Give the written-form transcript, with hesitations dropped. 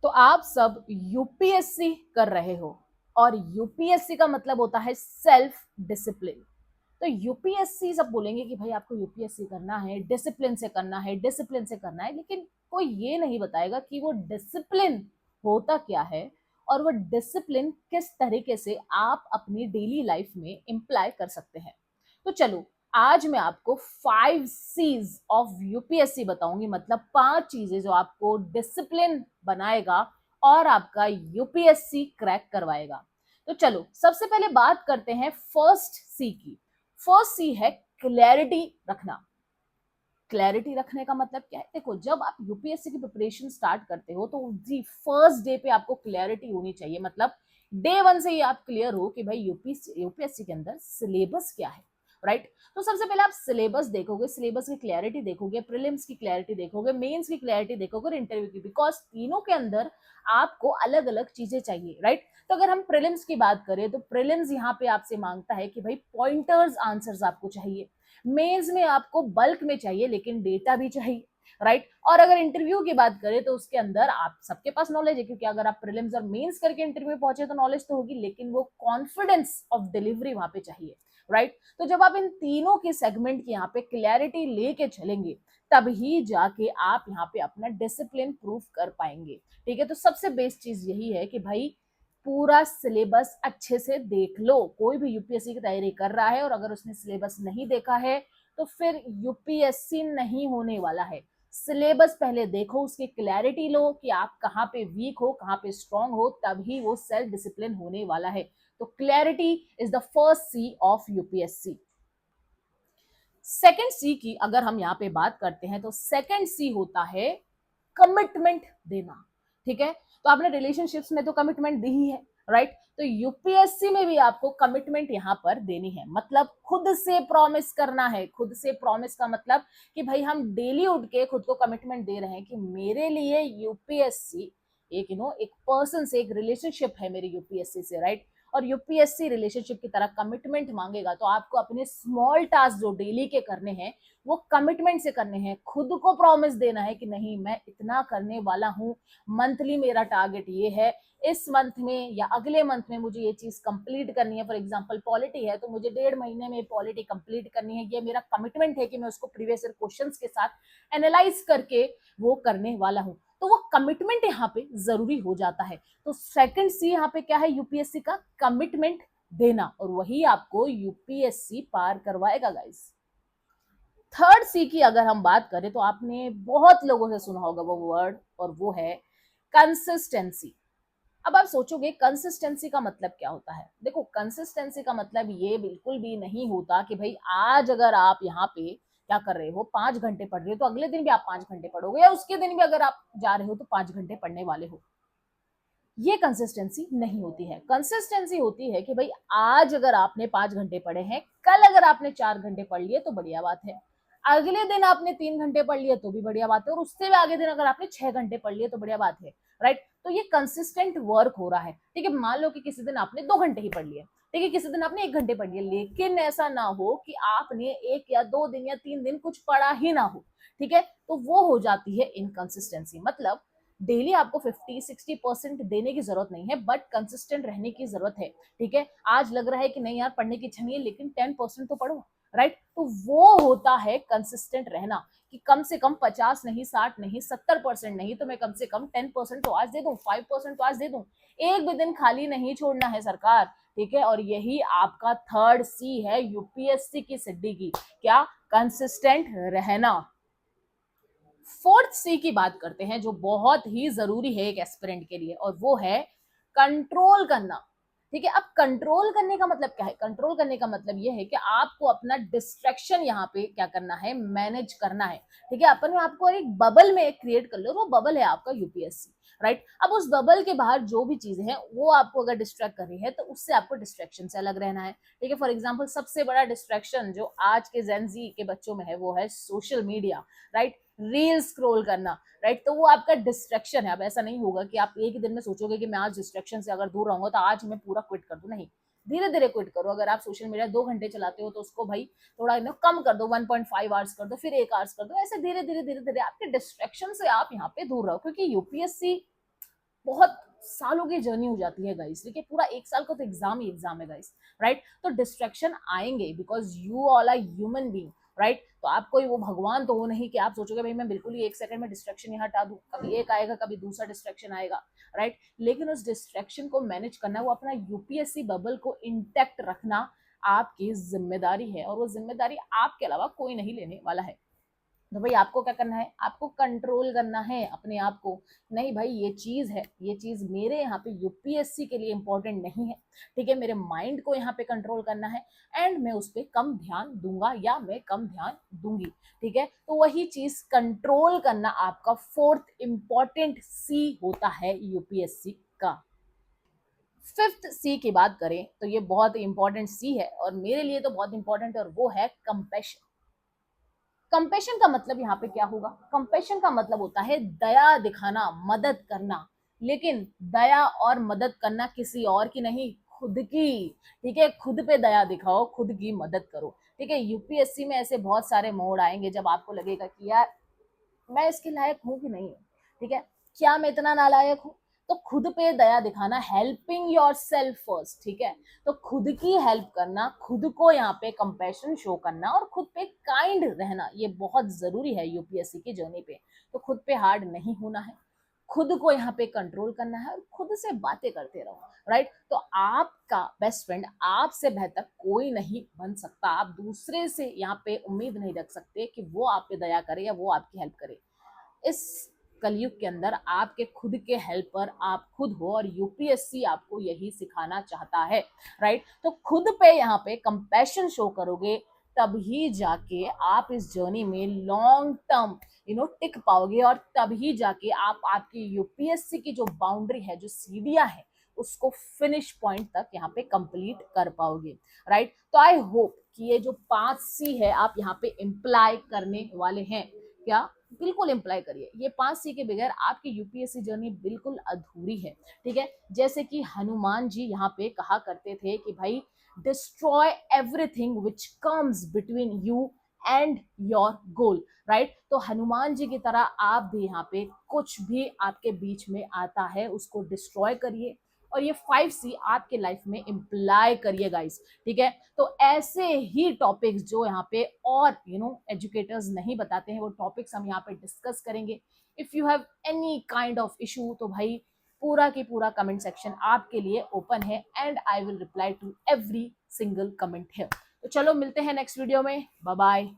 तो आप सब यूपीएससी कर रहे हो और यूपीएससी का मतलब होता है सेल्फ डिसिप्लिन। तो यूपीएससी सब बोलेंगे कि भाई आपको यूपीएससी करना है, डिसिप्लिन से करना है, डिसिप्लिन से करना है, लेकिन कोई ये नहीं बताएगा कि वो डिसिप्लिन होता क्या है और वो डिसिप्लिन किस तरीके से आप अपनी डेली लाइफ में इम्प्लाई कर सकते हैं। तो चलो, आज मैं आपको 5 C's ऑफ यूपीएससी बताऊंगी, मतलब 5 चीजें जो आपको डिसिप्लिन बनाएगा और आपका यूपीएससी क्रैक करवाएगा। तो चलो, सबसे पहले बात करते हैं फर्स्ट सी की। फर्स्ट सी है क्लैरिटी रखना। क्लैरिटी रखने का मतलब क्या है? देखो, जब आप यूपीएससी की प्रिपरेशन स्टार्ट करते हो तो जी फर्स्ट डे पे आपको क्लैरिटी होनी चाहिए, मतलब डे वन से ही आप क्लियर हो कि भाई यूपीएससी के अंदर सिलेबस क्या है। राइट? तो सबसे पहले आप सिलेबस देखोगे, सिलेबस की क्लैरिटी देखोगे, प्रीलिम्स की क्लैरिटी देखोगे, मेंस की क्लैरिटी देखोगे और इंटरव्यू की, बिकॉज तीनों के अंदर आपको अलग अलग चीजें चाहिए। राइट? तो अगर हम प्रीलिम्स की बात करें तो प्रीलिम्स यहाँ पे आपसे मांगता है कि भाई पॉइंटर्स आंसर्स आपको चाहिए। मेंस में आपको बल्क में चाहिए लेकिन डेटा भी चाहिए। राइट? और अगर इंटरव्यू की बात करें तो उसके अंदर आप सबके पास नॉलेज है, क्योंकि अगर आप प्रीलिम्स और मेंस करके इंटरव्यू पहुंचे तो नॉलेज तो होगी, लेकिन वो कॉन्फिडेंस ऑफ डिलीवरी वहां पे चाहिए। राइट? तो जब आप इन तीनों के सेगमेंट की यहाँ पे क्लैरिटी लेके चलेंगे तभी जाके आप यहाँ पे अपना डिसिप्लिन प्रूफ कर पाएंगे। ठीक है? तो सबसे बेस्ट चीज यही है कि भाई पूरा सिलेबस अच्छे से देख लो। कोई भी यूपीएससी की तैयारी कर रहा है और अगर उसने सिलेबस नहीं देखा है तो फिर यूपीएससी नहीं होने वाला है। सिलेबस पहले देखो, उसकी क्लैरिटी लो कि आप कहाँ पे वीक हो, कहाँ पे स्ट्रांग हो, तभी वो सेल्फ डिसिप्लिन होने वाला है। तो clarity is the first C of UPSC. Second C की अगर हम यहाँ पे बात करते हैं तो सेकेंड सी होता है कमिटमेंट देना। ठीक है? तो आपने रिलेशनशिप्स में तो कमिटमेंट दी ही है। राइट? तो यूपीएससी में भी आपको कमिटमेंट यहां पर देनी है, मतलब खुद से प्रॉमिस करना है। खुद से प्रॉमिस का मतलब कि भाई हम डेली उठ के खुद को कमिटमेंट दे रहे हैं कि मेरे लिए यूपीएससी एक एक पर्सन से एक रिलेशनशिप है मेरी यूपीएससी से। राइट? और यूपीएससी रिलेशनशिप की तरह कमिटमेंट मांगेगा तो आपको अपने स्मॉल टास्क जो डेली के करने हैं वो कमिटमेंट से करने हैं। खुद को प्रॉमिस देना है कि नहीं, मैं इतना करने वाला हूं, मंथली मेरा टारगेट ये है, इस मंथ में या अगले मंथ में मुझे ये चीज कंप्लीट करनी है। फॉर एग्जांपल पॉलिटी है तो मुझे 1.5 महीने में पॉलिटी कंप्लीट करनी है। ये मेरा कमिटमेंट है कि मैं उसको प्रीवियस ईयर क्वेश्चंस के साथ एनालाइज करके वो करने वाला हूं। तो वो कमिटमेंट यहाँ पे जरूरी हो जाता है। तो सेकंड सी यहाँ पे क्या है यूपीएससी का? कमिटमेंट देना, और वही आपको यूपीएससी पार करवाएगा गाइस। थर्ड सी की अगर हम बात करें तो आपने बहुत लोगों से सुना होगा वो वर्ड, और वो है कंसिस्टेंसी। अब आप सोचोगे कंसिस्टेंसी का मतलब क्या होता है? देखो, कंसिस्टेंसी का मतलब ये बिल्कुल भी नहीं होता कि भाई आज अगर आप यहाँ पे क्या कर रहे हो, 5 घंटे पढ़ रहे हो तो अगले दिन भी आप 5 घंटे पढ़ोगे, या उसके दिन भी अगर आप जा रहे हो तो 5 घंटे पढ़ने वाले हो। ये कंसिस्टेंसी नहीं होती है। कंसिस्टेंसी होती है कि भाई आज अगर आपने 5 घंटे पढ़े हैं, कल अगर आपने 4 घंटे पढ़ लिए तो बढ़िया बात है, अगले दिन आपने 3 घंटे पढ़ लिए तो भी बढ़िया बात है, और उससे भी आगे दिन अगर आपने 6 घंटे पढ़ लिए तो बढ़िया बात है। राइट? तो ये कंसिस्टेंट वर्क हो रहा है। ठीक है? मान लो कि किसी दिन आपने 2 घंटे ही पढ़ लिए, ठीक है, किसी दिन आपने 1 घंटे पढ़ लिया, लेकिन ऐसा ना हो कि आपने 1 या 2 दिन या 3 दिन कुछ पढ़ा ही ना हो। ठीक है? तो वो हो जाती है इनकंसिस्टेंसी। मतलब डेली आपको 50-60% देने की जरूरत नहीं है, बट कंसिस्टेंट रहने की जरूरत है। ठीक है? आज लग रहा है कि नहीं यार पढ़ने की इच्छा नहीं है, लेकिन 10% तो पढ़ो। राइट? तो वो होता है कंसिस्टेंट रहना, कि कम से कम 50 नहीं, 60 नहीं, 70% नहीं तो मैं कम से कम 10% तो आज दे दूं, 5% तो आज दे दूं। एक भी दिन खाली नहीं छोड़ना है सरकार। ठीक है? और यही आपका थर्ड सी है यूपीएससी की सिद्धि की, क्या? कंसिस्टेंट रहना। फोर्थ सी की बात करते हैं जो बहुत ही जरूरी है एक एस्पिरेंट के लिए, और वो है कंट्रोल करना। ठीक है? अब कंट्रोल करने का मतलब क्या है? कंट्रोल करने का मतलब ये है कि आपको अपना डिस्ट्रैक्शन यहाँ पे क्या करना है, मैनेज करना है। ठीक है? अपन आपको एक बबल में क्रिएट कर लो, वो बबल है आपका यूपीएससी। राइट? अब उस बबल के बाहर जो भी चीजें हैं वो आपको अगर डिस्ट्रैक्ट कर रही है तो उससे आपको डिस्ट्रैक्शन से अलग रहना है। ठीक है? फॉर एग्जाम्पल सबसे बड़ा डिस्ट्रैक्शन जो आज के जेनजी के बच्चों में है वो है social media. Right? Reel scroll करना। राइट? तो वो आपका डिस्ट्रैक्शन है। अब ऐसा नहीं होगा कि आप एक ही दिन में सोचोगे कि मैं आज डिस्ट्रैक्शन से अगर दूर रहूंगा तो आज मैं पूरा क्विट कर दूं, नहीं, धीरे धीरे क्विट करो। अगर आप सोशल मीडिया 2 घंटे चलाते हो तो उसको भाई थोड़ा कम कर दो, 1.5 आवर्स कर दो, फिर 1 आवर्स कर दो, ऐसे धीरे धीरे धीरे धीरे आपके डिस्ट्रैक्शन से आप यहाँ पे दूर रहो, क्योंकि यूपीएससी बहुत सालों की जर्नी हो जाती है गाइस, ठीक है, पूरा एक साल का तो एग्जाम ही एग्जाम है गाइस, राइट। तो डिस्ट्रैक्शन आएंगे because you all are human being, right. तो आप कोई वो भगवान तो हो नहीं कि आप सोचोगे भाई मैं बिल्कुल ही एक सेकंड में डिस्ट्रैक्शन यहाँ हटा दूं, कभी एक आएगा कभी दूसरा डिस्ट्रैक्शन आएगा, राइट। लेकिन उस डिस्ट्रैक्शन को मैनेज करना, वो अपना यूपीएससी बबल को इंटैक्ट रखना आपकी जिम्मेदारी है, और वो जिम्मेदारी आपके अलावा कोई नहीं लेने वाला है। तो भाई आपको क्या करना है, आपको कंट्रोल करना है अपने आप को। नहीं भाई ये चीज है, ये चीज मेरे यहाँ पे यूपीएससी के लिए इंपॉर्टेंट नहीं है, ठीक है, मेरे माइंड को यहाँ पे कंट्रोल करना है, एंड मैं उस पर कम ध्यान दूंगा या मैं कम ध्यान दूंगी, ठीक है। तो वही चीज कंट्रोल करना आपका फोर्थ इंपॉर्टेंट सी होता है यूपीएससी का। फिफ्थ सी की बात करें तो ये बहुत इंपॉर्टेंट सी है, और मेरे लिए तो बहुत इंपॉर्टेंट है, और वो है कंपैशन। कंपेशन का मतलब यहाँ पे क्या होगा, कंपेशन का मतलब होता है दया दिखाना, मदद करना, लेकिन दया और मदद करना किसी और की नहीं, खुद की, ठीक है। खुद पे दया दिखाओ, खुद की मदद करो, ठीक है। यूपीएससी में ऐसे बहुत सारे मोड आएंगे जब आपको लगेगा कि यार मैं इसके लायक हूं कि नहीं, ठीक है, क्या मैं इतना नालायक हूं। तो खुद पे दया दिखाना, हेल्पिंग योर सेल्फ फर्स्ट, ठीक है। तो खुद की हेल्प करना, खुद को यहाँ पे कंपैशन शो करना, और खुद पे काइंड रहना, ये बहुत जरूरी है यूपीएससी की जर्नी पे। तो खुद पे हार्ड नहीं होना है, खुद को यहाँ पे कंट्रोल करना है, और खुद से बातें करते रहो, राइट। तो आपका बेस्ट फ्रेंड आपसे बेहतर कोई नहीं बन सकता। आप दूसरे से यहाँ पे उम्मीद नहीं रख सकते कि वो आप पे दया करे या वो आपकी हेल्प करे। इस कलयुग के अंदर आपके खुद के हेल्पर आप खुद हो, और यूपीएससी आपको यही सिखाना चाहता है, राइट। तो खुद पे यहाँ पे कंपैशन शो करोगे, तभी जाके आप इस जर्नी में लॉन्ग टर्म टिक पाओगे, और तभी जाके आप आपकी यूपीएससी की जो बाउंड्री है, जो सीढ़ियां है, उसको फिनिश पॉइंट तक यहाँ पे कंप्लीट कर पाओगे, राइट। तो आई होप कि ये जो 5C है आप यहाँ पे इम्प्लाई करने वाले हैं। क्या, बिल्कुल इम्प्लाई करिए, ये 5C के बगैर आपकी यूपीएससी जर्नी बिल्कुल अधूरी है, ठीक है। जैसे कि हनुमान जी यहाँ पे कहा करते थे कि भाई destroy everything which comes between you and your goal, right. तो हनुमान जी की तरह आप भी यहाँ पे कुछ भी आपके बीच में आता है उसको डिस्ट्रॉय करिए, और ये 5C आपके लाइफ में इम्प्लाई करिए गाइस, ठीक है। तो ऐसे ही टॉपिक्स जो यहाँ पे और एजुकेटर्स नहीं बताते हैं, वो टॉपिक्स हम यहाँ पे डिस्कस करेंगे। If you have any kind of issue तो भाई पूरा की पूरा कमेंट सेक्शन आपके लिए ओपन है, and I will reply to every single comment है। तो चलो मिलते हैं नेक्स्ट वीडियो में, बाय बाय।